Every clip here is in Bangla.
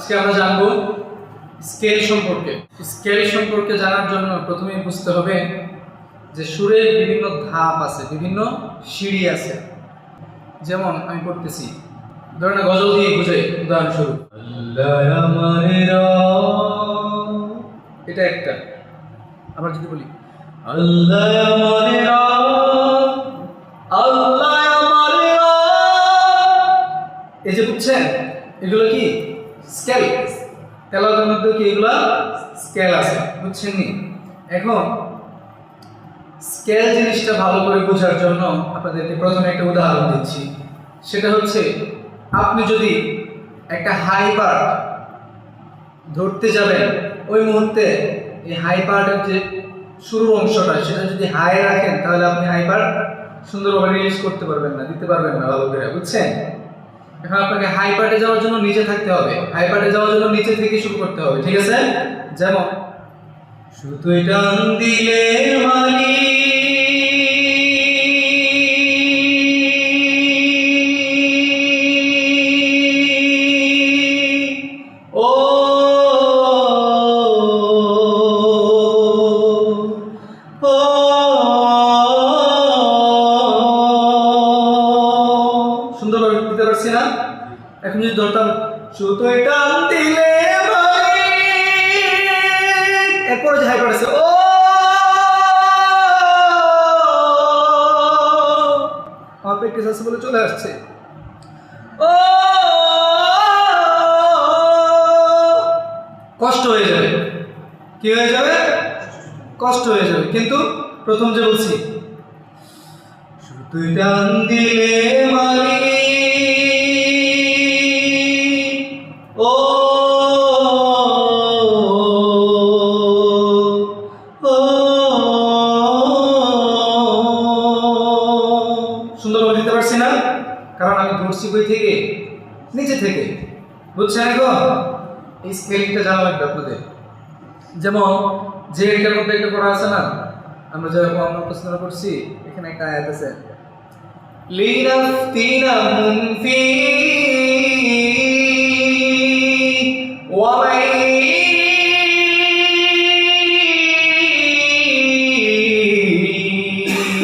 আজকে আমরা জানবো স্কেল সম্পর্কে। স্কেল সম্পর্কে জানার জন্য প্রথমেই বুঝতে হবে যে সুরের বিভিন্ন ধাপ আছে, বিভিন্ন সিঁড়ি আছে। যেমন আমি পড়তেছি, ধরেন গজল দিয়ে বুঝাই, উদাহরণস্বরূপ এটা একটা। আবার যদি বলি আল্লাহ আমারে আল্লাহ আমারে, এই যে বুঝছেন, এগুলো কি স্কেল। তেলাওয়াতের মধ্যে কি এগুলো স্কেল আছে, বুঝছেন নি? এখন স্কেল জিনিসটা ভালো করে বোঝার জন্য আপনাদেরকে প্রথমে একটা উদাহরণ দিচ্ছি। সেটা হচ্ছে, আপনি যদি একটা হাই পার্ট ধরতে যাবেন, ওই মুহূর্তে এই হাই পার্টের যে শুরুর অংশটা সেটা যদি হাই রাখেন, তাহলে আপনি হাই পার্ট সুন্দরভাবে রিলিজ করতে পারবেন না, দিতে পারবেন না ভালো করে, বুঝছেন? এখন আপনাকে হাই পার্টে যাওয়ার জন্য নিচে থাকতে হবে, হাই পার্টে যাওয়ার জন্য নিচে থেকে শুরু করতে হবে, ঠিক আছে? যেমন সুতোয় টান দিলে মালি ও সুন্দরভাবে দিতে পারছি না? এখন যদি ধরতাম সুতোয় টান দিলে এরপরে যে হাই পার্ট আছে, ও আমার প্র্যাকটিস আছে বলে চলে আসছে, ও কষ্ট হয়ে যাবে। কি হয়ে যাবে? কষ্ট হয়ে যাবে। কিন্তু প্রথম যে বলছি সুতোয় টান দিলে মালি ও সুন্দরভাবে দিতে পারছি না, কারণ আমি ধরছি বই থেকে, নিচে থেকে, বুঝছেন? এখন এই স্কেলিংটা জানা লাগবে আপনাদের। যেমন যে এটার মধ্যে একটা পড়া আছে না, আমরা যেরকম আমরা প্রশ্ন করছি, এখানে একটা আয়াত আছে লিনাফতিনাহুম ফি ওয়া মান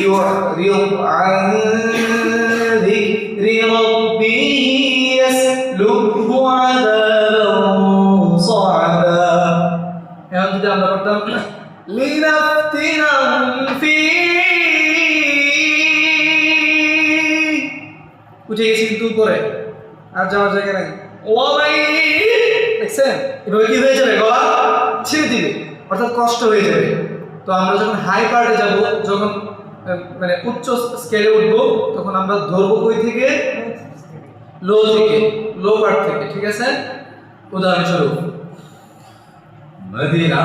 يعرض عن ذكر ربه يسلكه عذابا صعدا। এখন যদি আমরা পড়তাম লিনাফতিনাহুম ফি, উঠে গেছি কিন্তু উপরে, আর যাওয়ার জায়গা নাই, ওয়া মাই, দেখছেন? এভাবে কি হয়ে যাবে? গলা ছেড়ে দিবে, অর্থাৎ কষ্ট হয়ে যাবে। তো আমরা যখন হাই পার্টে যাব, যখন মানে উচ্চ স্কেলে উঠবো, তখন আমরা ধরবো কই থেকে? লো থেকে, লো পার্ট থেকে, ঠিক আছে? উদাহরণস্বরূপ মদিনা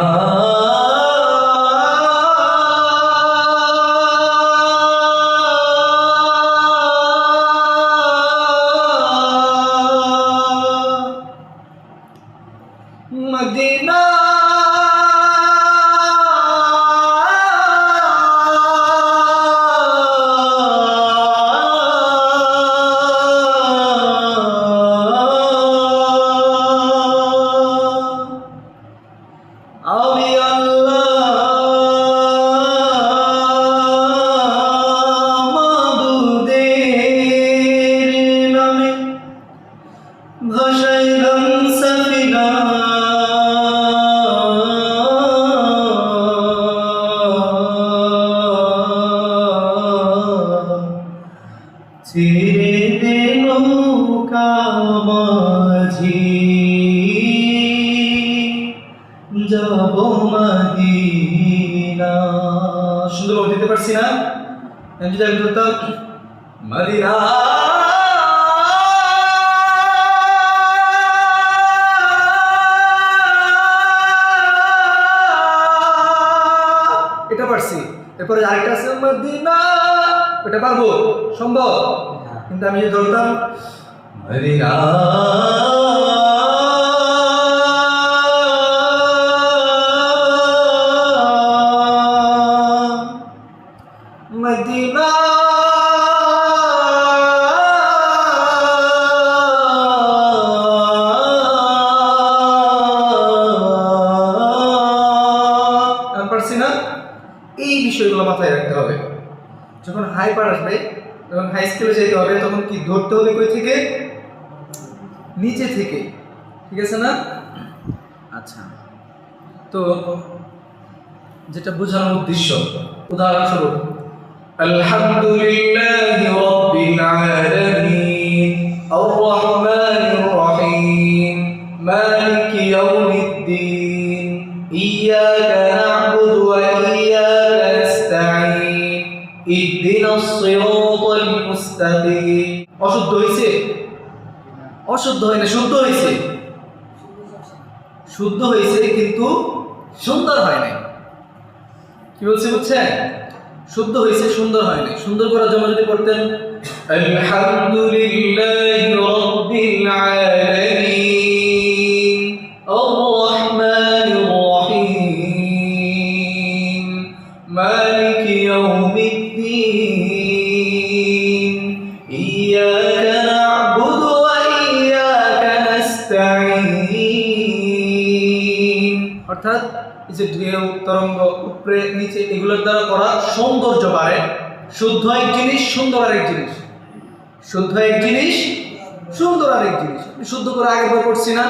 মদিনা আমি আল্লাহ মাবুদের নামে ভাসাইলাম সাফিনা, ছেড়ে দে নৌকা মাঝি যাব মদিনা। সুন্দরভাবে দিতে পারছি না? যদি আমি ধরতাম মদিনা এটা পারছি, এরপরে আরেকটা আছে মদিনা, এটা পারবো সম্ভব? কিন্তু আমি যদি ধরতাম মদিনা মদিনা হাই পার্ট আসবে, যখন হাই স্কেলে যেতে হবে তখন কি ধরতে হবে কই থেকে? নিচে থেকে, ঠিক আছে না? আচ্ছা, তো যেটা বোঝানোর উদ্দেশ্য, উদাহরণস্বরূপ আলহামদুলিল্লাহি রাব্বিল আলামিন আর রহমানির রহিম মালিকি ইয়াউমিদ্দিন ইয়াকা না'বুদু ওয়া ইয়াকা নাস্তাঈন ইহদিনাস সিরাতাল মুস্তাকিম। অশুদ্ধ হইছে? অশুদ্ধ হয় না, শুদ্ধ হয়েছে। শুদ্ধ হয়েছে কিন্তু সুন্দর হয় নাই। কি বলছে বুঝছেন? শুদ্ধ হয়েছে, সুন্দর হয় নাই। সুন্দর করার জন্য যদি পড়তেন আলহামদুলিল্লাহি রাব্বিল আলামিন আর রহমানির রহিম মালিকি ইয়াউমিদ্দিন ইয়াকা না'বুদু ওয়া ইয়াকা নাস্তাঈন। অর্থাৎ এই যে ঢেউ, তরঙ্গ, উপরে নিচে, এগুলোর দ্বারা করা সৌন্দর্য বাড়ে। শুদ্ধ এক জিনিস, সুন্দর আরেক জিনিস। শুদ্ধ এক জিনিস, সুন্দর আরেক জিনিস। শুদ্ধ করে আগেরবার পড়ছি না,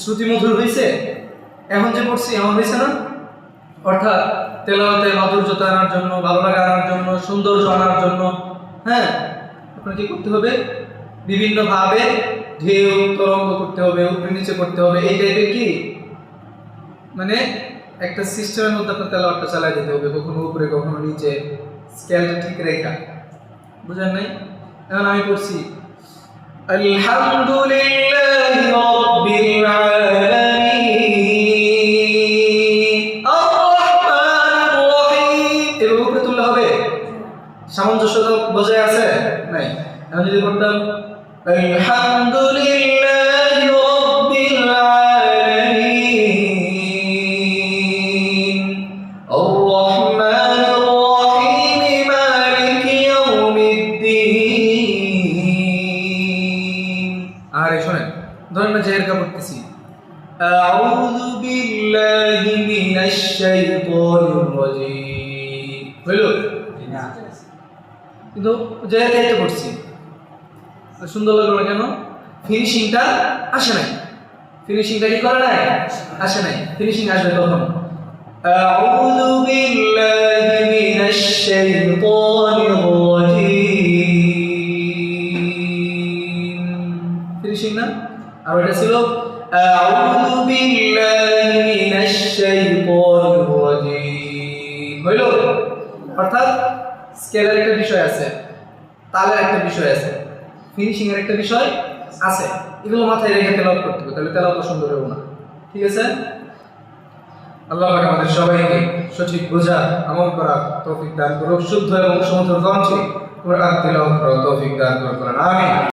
শ্রুতি মধুর হয়েছে, এখন যে পড়ছি এমন হয়েছে না? অর্থাৎ তেলাওয়াতে মাধুর্যতা আনার জন্য, ভালো লাগা আনার জন্য, সৌন্দর্য আনার জন্য, হ্যাঁ, আপনার কি করতে হবে? বিভিন্ন ভাবে ঢেউ তরঙ্গ করতে হবে, উপরে নিচে করতে হবে। এই টাইপের কি মানে একটা সিস্টেমের মধ্যে আপনার তেলাওয়াতটা চালাই দিতে হবে, কখনো উপরে কখনো নিচে, স্কেলটা ঠিক রেখা। বুঝেন নাই? এখন আমি পড়ছি আলহামদুলিল্লাহি রাব্বিল আলামিন আর রহমানির রহিম। এর উপরে তুললে হবে? সামঞ্জস্যতা বজায় আছে? নাই। এখন যদি পড়তাম আলহামদুলিল্লাহি রাব্বিল আলামিন আর রহমানির রহিম মালিকি ইয়াউমিদ্দিন। আরে শুনেন, ধরেন না জেহেরকা পড়তেছি আউযু বিল্লাহি মিনাশ শাইতানির রাজীম, হইল না? কিন্তু জেহেরকা তো পড়ছি, সুন্দর লাগলো না কেন? ফিনিশিংটা আসে নাই। ফিনিশিংটা কি করে নাই? আসে নাই। ফিনিশিং আসবে তখন আউযু বিল্লাহি মিনাশ শাইতানির রাজীম। ফিনিশিং না? আর এটা ছিল আউযু বিল্লাহি মিনাশ শাইতানির রাজীম। হইল? অর্থাৎ স্কেলের একটা বিষয় আছে, তালের একটা বিষয় আছে, ফিনিশিং এর একটা বিষয় আছে। এগুলো মাথায় রেখে তেলাওয়াত করতে হবে, তাহলে তেলাওয়াত সুন্দর হবে না। ঠিক আছে? আল্লাহ পাক আমাদের সবাইকে সঠিক বোঝা, আমল করার তৌফিক দান করুক, শুদ্ধ এবং সমুদ্র কণ্ঠে কোরআন তেলাওয়াত করার তৌফিক দান করুন। আমিন।